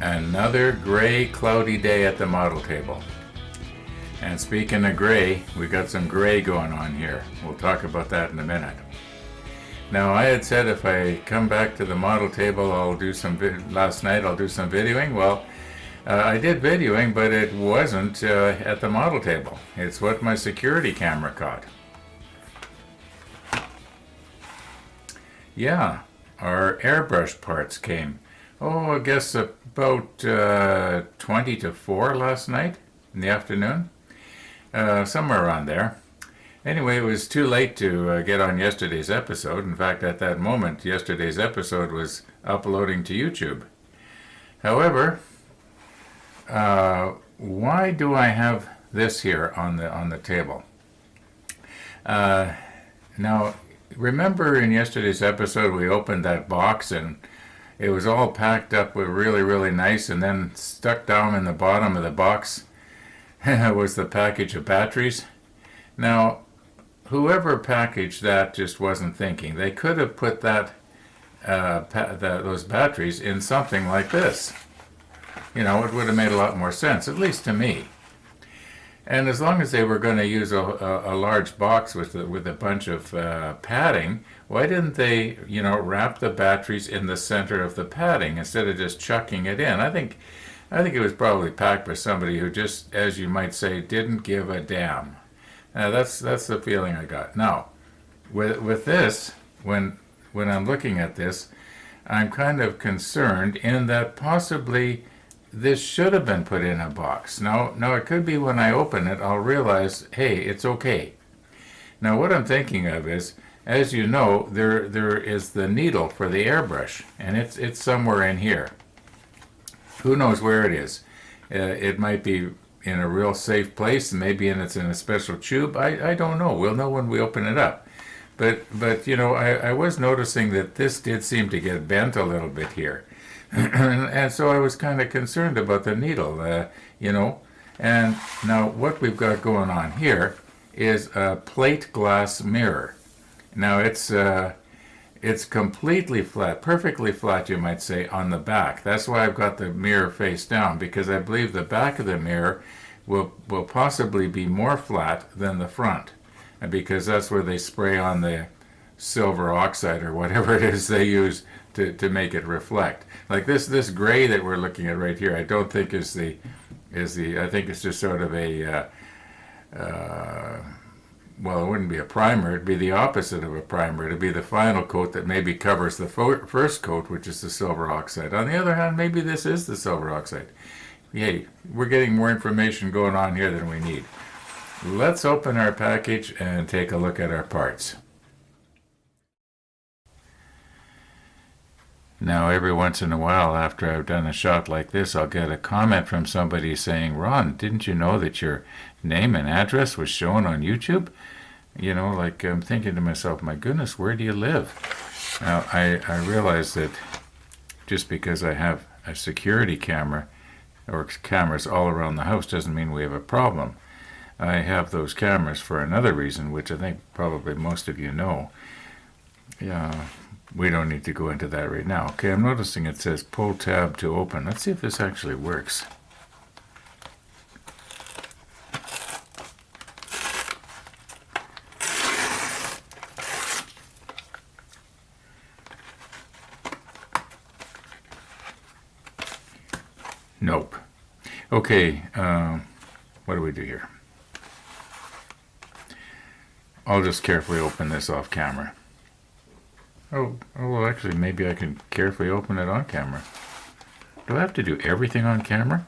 Another gray, cloudy day at the model table. And speaking of gray, we got some gray going on here. We'll talk about that in a minute. Now, I had said if I come back to the model table, last night I'll do some videoing. Well, I did videoing, but it wasn't at the model table. It's what my security camera caught. Yeah, our airbrush parts came. I guess about 20 to 4 last night in the afternoon. Somewhere around there. Anyway, it was too late to get on yesterday's episode. In fact, at that moment, yesterday's episode was uploading to YouTube. However, why do I have this here on the table? Now, remember in yesterday's episode we opened that box and it was all packed up with really, really nice, and then stuck down in the bottom of the box was the package of batteries. Now, whoever packaged that just wasn't thinking. They could have put those batteries in something like this. You know, it would have made a lot more sense, at least to me. And as long as they were going to use a large box with a bunch of padding, why didn't they, wrap the batteries in the center of the padding instead of just chucking it in? I think it was probably packed by somebody who just, as you might say, didn't give a damn. That's the feeling I got. Now, with this, when I'm looking at this, I'm kind of concerned in that possibly this should have been put in a box. Now it could be when I open it, I'll realize, hey, it's okay. Now what I'm thinking of is, as you know, there is the needle for the airbrush, and it's somewhere in here. Who knows where it is? It might be in a real safe place, and maybe it's in a special tube. I don't know. We'll know when we open it up. But I was noticing that this did seem to get bent a little bit here. And so I was kind of concerned about the needle, And now what we've got going on here is a plate glass mirror. Now it's completely flat, perfectly flat, you might say, on the back. That's why I've got the mirror face down, because I believe the back of the mirror will possibly be more flat than the front, because that's where they spray on the silver oxide or whatever it is they use to make it reflect. Like this gray that we're looking at right here, I don't think is the I think it's just sort of a well, it wouldn't be a primer. It'd be the opposite of a primer. It'd be the final coat that maybe covers the first coat, which is the silver oxide. On the other hand, maybe this is the silver oxide. Hey, we're getting more information going on here than we need. Let's open our package and take a look at our parts. Now, every once in a while, after I've done a shot like this, I'll get a comment from somebody saying, Ron, didn't you know that your name and address was shown on YouTube? Like I'm thinking to myself, my goodness, where do you live? Now, I realize that just because I have a security camera or cameras all around the house doesn't mean we have a problem. I have those cameras for another reason, which I think probably most of you know. Yeah. We don't need to go into that right now. Okay, I'm noticing it says pull tab to open. Let's see if this actually works. Nope. Okay, what do we do here? I'll just carefully open this off camera. Oh, well, actually, maybe I can carefully open it on camera. Do I have to do everything on camera?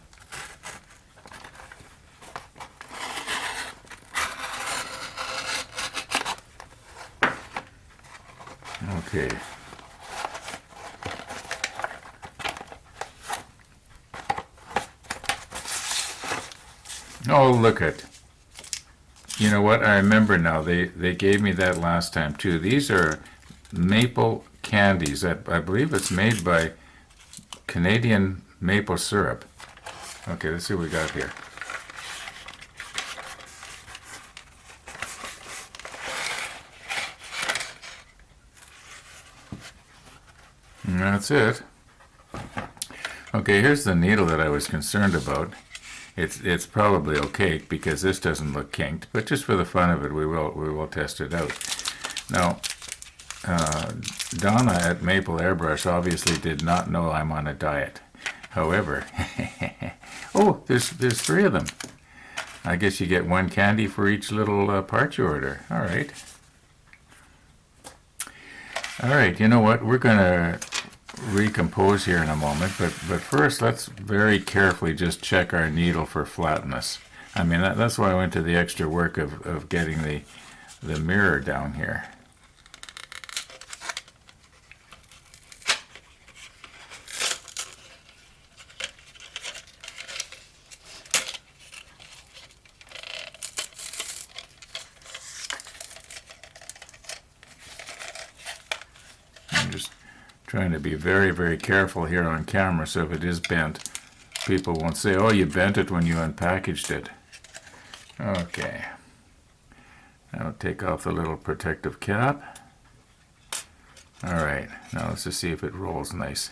Okay. Oh, look at. You know what? I remember now. They gave me that last time, too. These are maple candies. I believe it's made by Canadian maple syrup. Okay, let's see what we got here. And that's it. Okay, here's the needle that I was concerned about. It's probably okay because this doesn't look kinked, but just for the fun of it, we will test it out. Now, Donna at Maple Airbrush obviously did not know I'm on a diet. However, oh, there's three of them. I guess you get one candy for each little part you order. All right. All right, you know what? We're going to recompose here in a moment, but first let's very carefully just check our needle for flatness. I mean, that's why I went to the extra work of getting the mirror down here. Trying to be very, very careful here on camera, so if it is bent, people won't say, oh, you bent it when you unpackaged it. Okay. Now take off the little protective cap. Alright, now let's just see if it rolls nice.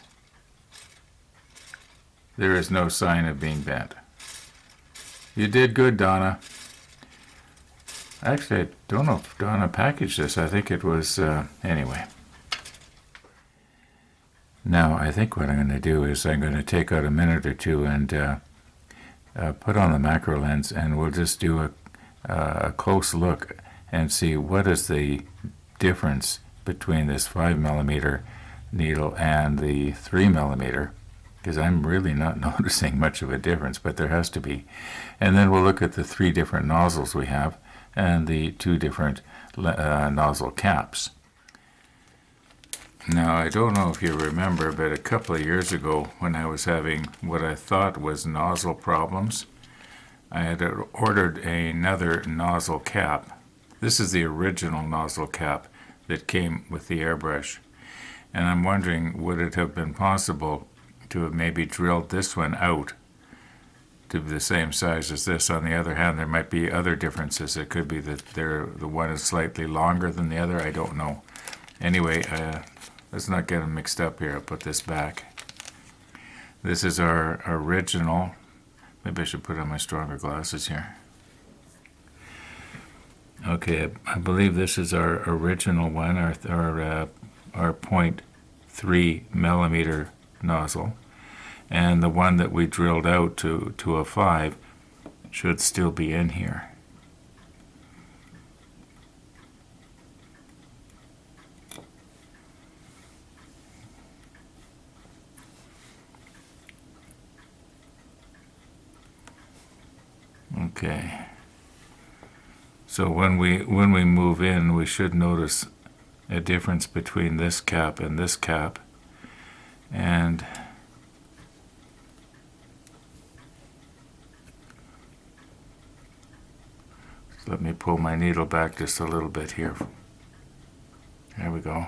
There is no sign of being bent. You did good, Donna. Actually, I don't know if Donna packaged this. I think it was, anyway. Now, I think what I'm going to do is I'm going to take out a minute or two and put on the macro lens, and we'll just do a close look and see what is the difference between this 5mm needle and the 3mm, because I'm really not noticing much of a difference, but there has to be. And then we'll look at the three different nozzles we have and the two different nozzle caps. Now, I don't know if you remember, but a couple of years ago when I was having what I thought was nozzle problems, I had ordered another nozzle cap. This is the original nozzle cap that came with the airbrush. And I'm wondering, would it have been possible to have maybe drilled this one out to be the same size as this? On the other hand, there might be other differences. It could be that the one is slightly longer than the other. I don't know. Anyway, let's not get them mixed up here. I'll put this back. This is our original. Maybe I should put on my stronger glasses here. Okay, I believe this is our original one, our 0.3mm nozzle. And the one that we drilled out to a 5 should still be in here. Okay. So when we move in, we should notice a difference between this cap and this cap. And let me pull my needle back just a little bit here. There we go.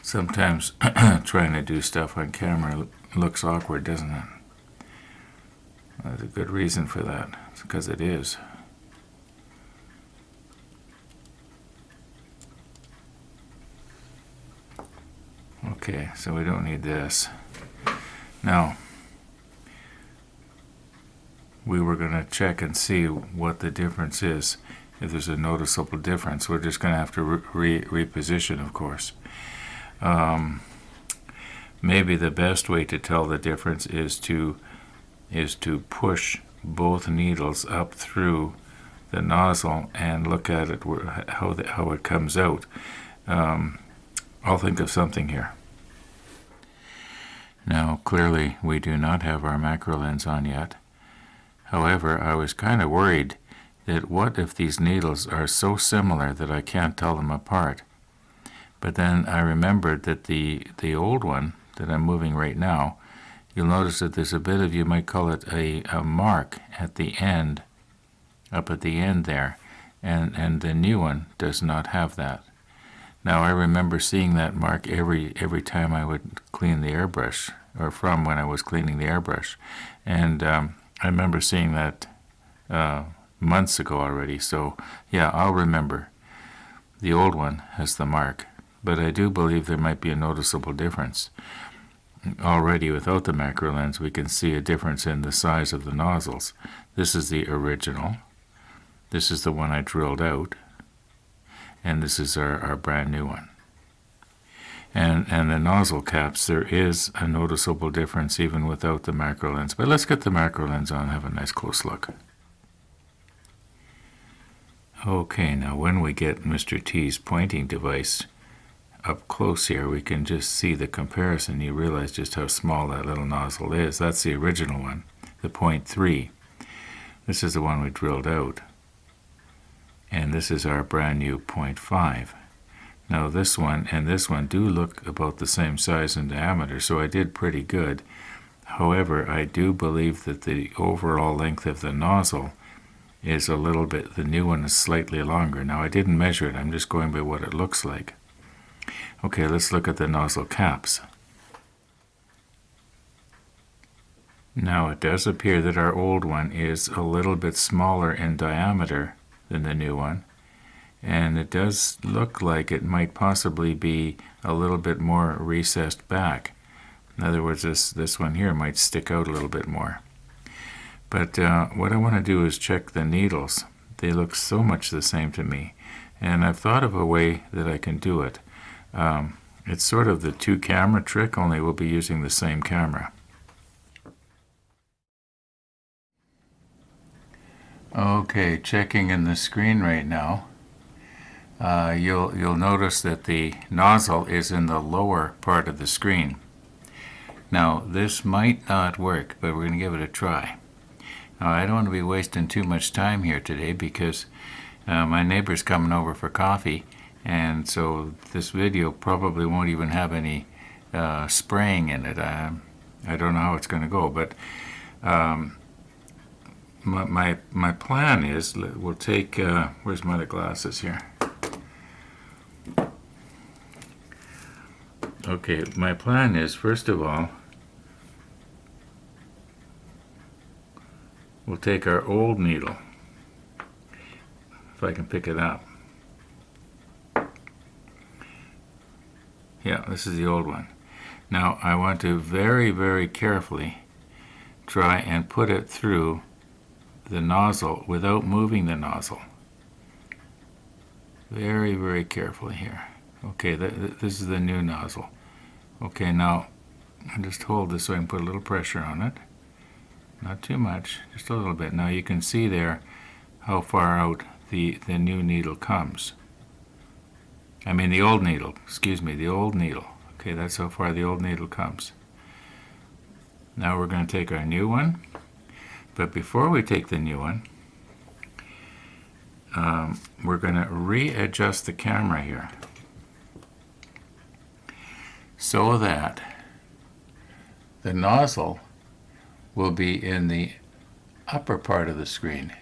Sometimes trying to do stuff on camera looks awkward, doesn't it? There's a good reason for that. It's because it is. Okay, so we don't need this. Now, we were going to check and see what the difference is. If there's a noticeable difference, we're just going to have to reposition, of course. Maybe the best way to tell the difference is to push both needles up through the nozzle and look at it how it comes out. I'll think of something here. Now, clearly, we do not have our macro lens on yet. However, I was kind of worried that what if these needles are so similar that I can't tell them apart? But then I remembered that the old one that I'm moving right now, you'll notice that there's a bit of, you might call it a mark at the end, up at the end there, and the new one does not have that. Now I remember seeing that mark every time I would clean the airbrush, or when I was cleaning the airbrush, and I remember seeing that months ago already, so yeah, I'll remember. The old one has the mark, but I do believe there might be a noticeable difference. Already without the macro lens, we can see a difference in the size of the nozzles. This is the original. This is the one I drilled out. And this is our brand new one. And the nozzle caps, there is a noticeable difference even without the macro lens. But let's get the macro lens on and have a nice close look. Okay, now when we get Mr. T's pointing device up close here, we can just see the comparison. You realize just how small that little nozzle is. That's the original one, the 0.3. This is the one we drilled out. And this is our brand new 0.5. Now this one and this one do look about the same size and diameter, so I did pretty good. However, I do believe that the overall length of the nozzle is a little bit, the new one is slightly longer. Now I didn't measure it, I'm just going by what it looks like. Okay, let's look at the nozzle caps. Now it does appear that our old one is a little bit smaller in diameter than the new one, and it does look like it might possibly be a little bit more recessed back. In other words, this one here might stick out a little bit more. But what I want to do is check the needles. They look so much the same to me, and I've thought of a way that I can do it. It's sort of the two camera trick, only we'll be using the same camera. Okay, checking in the screen right now. You'll notice that the nozzle is in the lower part of the screen. Now this might not work, but we're going to give it a try. Now I don't want to be wasting too much time here today because my neighbor's coming over for coffee, and so this video probably won't even have any spraying in it. I don't know how it's going to go, but my plan is we'll take where's my glasses here? Okay, my plan is, first of all, we'll take our old needle, if I can pick it up. Yeah, this is the old one. Now I want to very, very carefully try and put it through the nozzle without moving the nozzle. Very, very carefully here. Okay, this is the new nozzle. Okay, now I just hold this so I can put a little pressure on it. Not too much, just a little bit. Now you can see there how far out the new needle comes. I mean the old needle, excuse me, the old needle. Okay, that's how far the old needle comes. Now we're going to take our new one. But before we take the new one, we're going to readjust the camera here so that the nozzle will be in the upper part of the screen.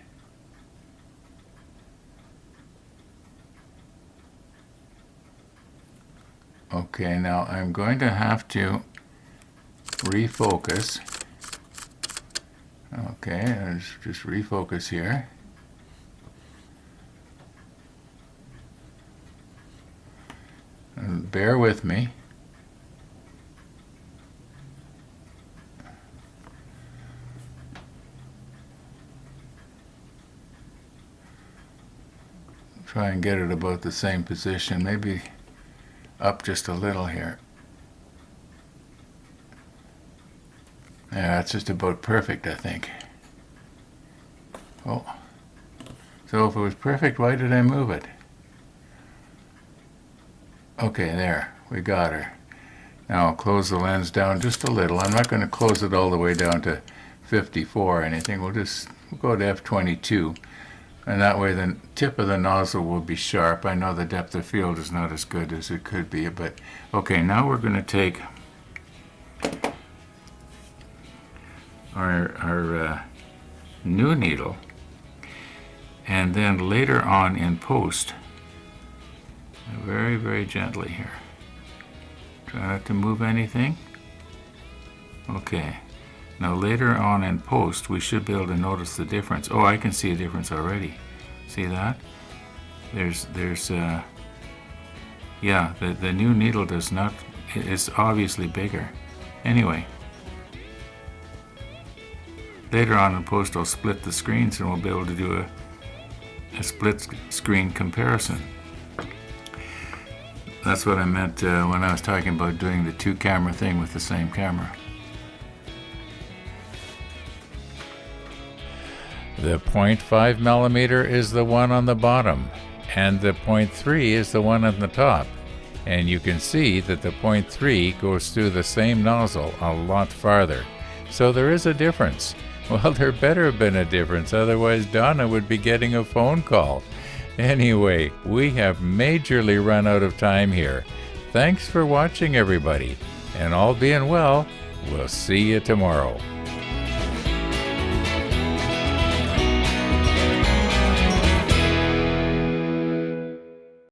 Okay, now I'm going to have to refocus. Okay, let's just refocus here. And bear with me. Try and get it about the same position, maybe up just a little here. Yeah, that's just about perfect, I think. Oh, so if it was perfect, why did I move it? Okay, there, we got her. Now I'll close the lens down just a little. I'm not going to close it all the way down to 54 or anything. We'll go to f22. And that way the tip of the nozzle will be sharp. I know the depth of field is not as good as it could be, but okay, now we're going to take our new needle, and then later on in post, very, very gently here. Try not to move anything. Okay, Now later on in post, we should be able to notice the difference. Oh, I can see a difference already. See that? Yeah, the new needle does not, is obviously bigger. Anyway, later on in post I'll split the screens and we'll be able to do a split screen comparison. That's what I meant when I was talking about doing the 2-camera thing with the same camera. The 0.5 millimeter is the one on the bottom, and the 0.3 is the one on the top. And you can see that the 0.3 goes through the same nozzle a lot farther. So there is a difference. Well, there better have been a difference, otherwise Donna would be getting a phone call. Anyway, we have majorly run out of time here. Thanks for watching, everybody, and all being well, we'll see you tomorrow.